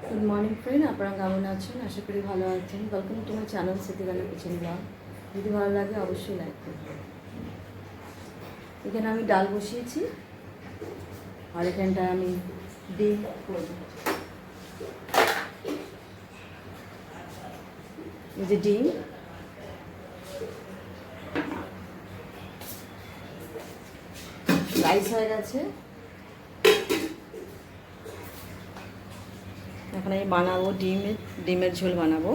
Good morning friend, আপনারা কেমন আছেন? আশা করি ভালো আছেন। ওয়েলকাম টু মাই চ্যানেল স্মৃতিগানের কিচেন ব্লগ। যদি ভালো লাগে অবশ্যই লাইক করবেন। এখানে আমি ডাল বসিয়েছি আর এখানটায় আমি ডিম করব। এই যে ডিম, রাইস হয়ে গেছে। এখন আমি বানাবো ডিমের ঝোল বানাবো।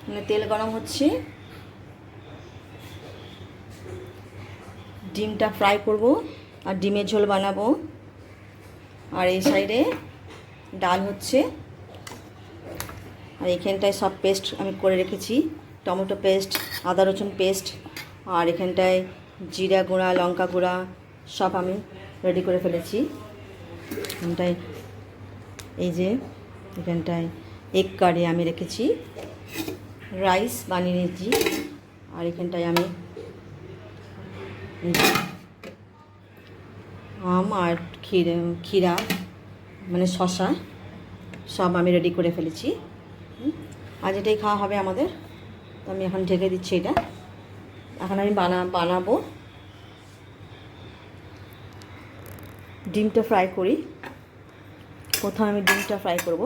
মানে তেল গরম হচ্ছে, ডিমটা ফ্রাই করব আর ডিমের ঝোল বানাবো। আর এই সাইডে ডাল হচ্ছে, আর এখানটায় সব পেস্ট আমি করে রেখেছি, টমেটো পেস্ট, আদা রসুন পেস্ট, আর এখানটায় জিরা গুঁড়া, লঙ্কা গুঁড়া সব আমি রেডি করে ফেলেছি। এখানটায় এই যে এখানটায় এগ কারি আমি রেখেছি, রাইস বানিয়ে নিয়েছি। আর এখানটায় আমি আম আর ক্ষীরা মানে শসা সব আমি রেডি করে ফেলেছি। আজ এটাই খাওয়া হবে আমাদের। তো আমি এখন ঢেকে দিচ্ছি এটা। এখন আমি বানাবো। ডিমটা ফ্রাই করি। প্রথমে আমি ডিমটা ফ্রাই করব।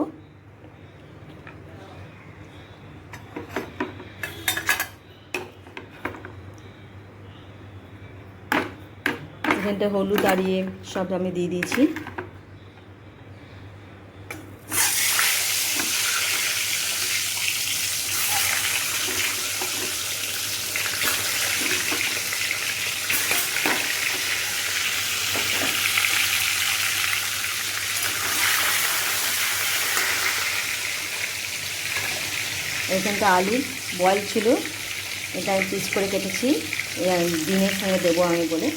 এখানটা হলুদ দাঁড়িয়ে সব আমি দিয়ে দিয়েছি। এখানটা আলু বয়েল ছিল, এটা আমি পিস করে কেটেছি, ডিমের সঙ্গে দেবো আমি বলে।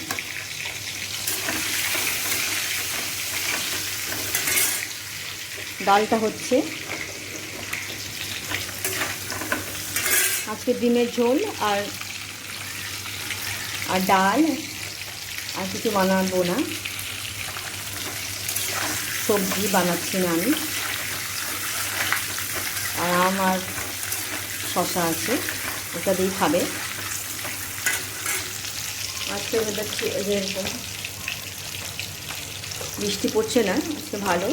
ডালটা হচ্ছে, আজকে ডিমের ঝোল আর আর ডাল, আর কিছু বানাবো না, সবজি বানাচ্ছি না আমি। আর আমার শসা আছে, ওটা দিয়েই খাবে। আজকে দেখছি এরকম বৃষ্টি পড়ছে না, আজকে ভালো।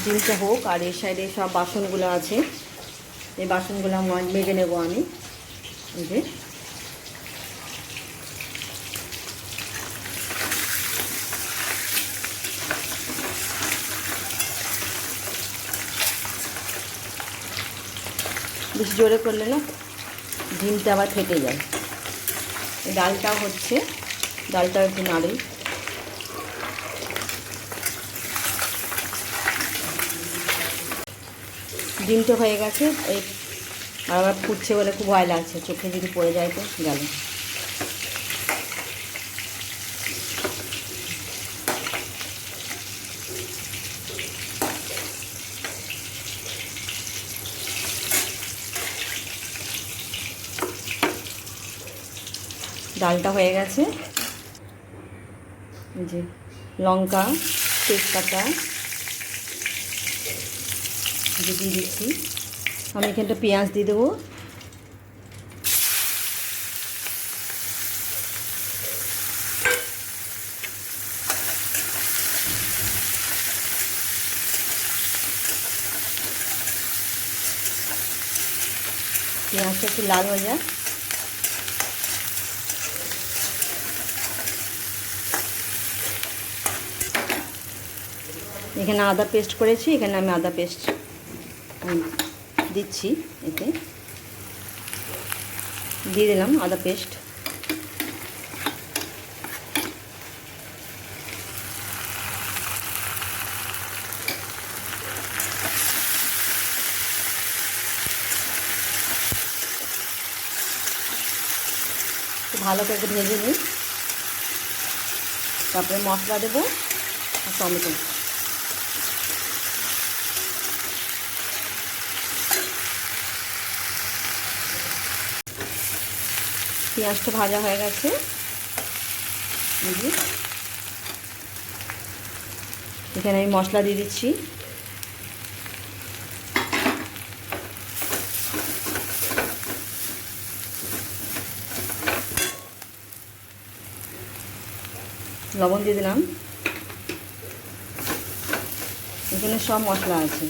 ডিমটা হোক, আর এই সাইডে সব বাসনগুলো আছে, এই বাসনগুলো মেজে নেব আমি। এই যে বেশি জোরে করলে না ডিমটা আবার ফেটে যায়। ডালটাও হচ্ছে, ডালটাও একটু নাড়ি। ডিমটা হয়ে গেছে, এই আর আবার ফুটছে বলে খুব ভয় লাগছে, চোখে যদি পড়ে যায় তো গেল। ডালটা হয়ে গেছে। যে লঙ্কা, তেজপাতা দিয়ে দিচ্ছি। আমি এখানটা পেঁয়াজ দিয়ে দেবো। পেঁয়াজটা একটু লাল হয়ে যায়। এখানে আদা পেস্ট করেছি, এখানে আমি আদা পেস্ট দিচ্ছি। এতে দিয়ে দিলাম আদা পেস্ট। ভালো করে ভেজে নিই, তারপরে মশলা দেবো আর টমেটো। পেঁয়াজটা ভাজা হয়ে গেছে। এখানে আমি মশলা দিয়ে দিচ্ছি। লবণ দিয়ে দিলাম। এখানে সব মশলা আছে,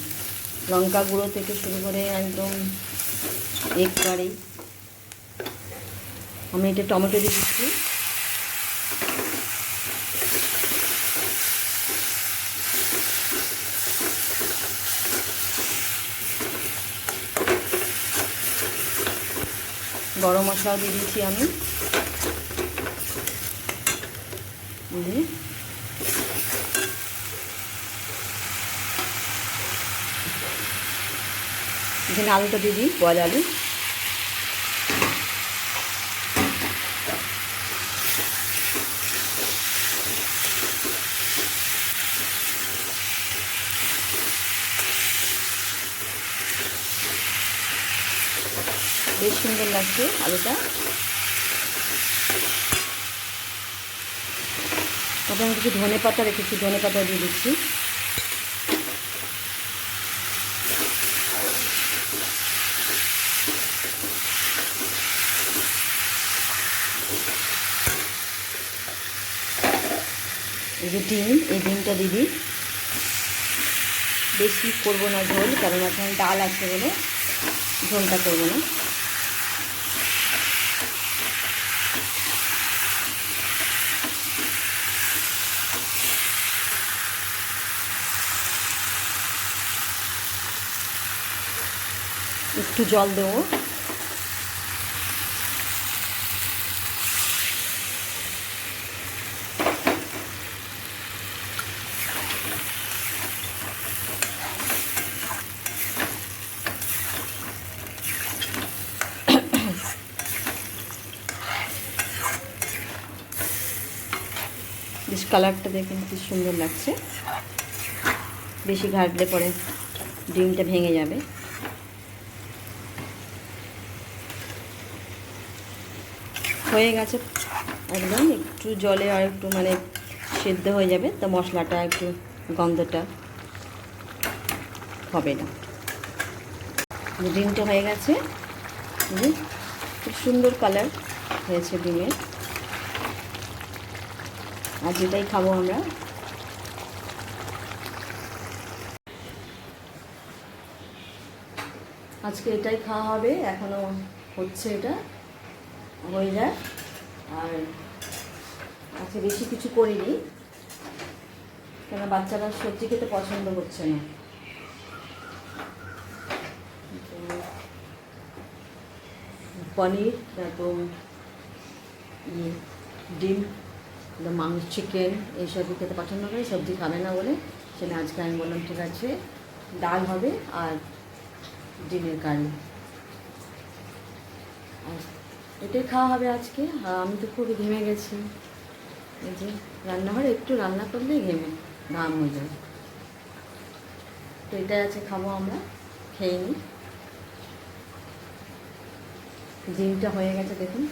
লঙ্কা গুঁড়ো থেকে শুরু করে একদম এক কারি। আমি এটা টমেটো দিয়ে দিচ্ছি। গরম মশলাও দিয়ে দিচ্ছি আমি। এখানে আলুটা দিয়ে দিই, বয়েল আলু। বেশ সুন্দর লাগছে আলুটা। তারপরে আমি কিছু ধনে পাতা রেখেছি, ধনে পাতা দিয়ে দিচ্ছি। এই যে ডিম, এই ডিমটা দিয়ে দিই। বেশি করবো না ঝোল, কারণ এখন ডাল আছে বলে ঝোলটা করবো না। একটু জল দেবো। বেশ কালারটা দেখুন কি সুন্দর লাগছে। বেশি ঘাটলে পরে ডিমটা ভেঙে যাবে। হয়ে গেছে একদম। একটু জলে আর একটু মানে সেদ্ধ হয়ে যাবে, তো মশলাটা একটু গন্ধটা হবে না। ডিমটা হয়ে গেছে, খুব সুন্দর কালার হয়েছে ডিমের। আর যেটাই খাবো আমরা। আজকে এটাই খাওয়া হবে, এখনও হচ্ছে, এটা হয়ে যায়। আর আজকে বেশি কিছু করিনি, কেন বাচ্চারা সবজি খেতে পছন্দ করছে না। পনির, তারপর ডিম, মাংস, চিকেন এইসবই খেতে পছন্দ করে, সবজি খাবে না বলে। সেটা আজকে আমি বললাম ঠিক আছে, ডাল হবে আর ডিমের কারি, আর এটাই খাওয়া হবে আজকে। আমি তো খুব ঘেমে গেছি। এই যে রান্নাঘরে একটু রান্না করলেই ঘাম হয়ে যায়। তো এটাই আছে, খাবো আমরা, খেয়ে নিই। ডিমটা হয়ে গেছে দেখুন।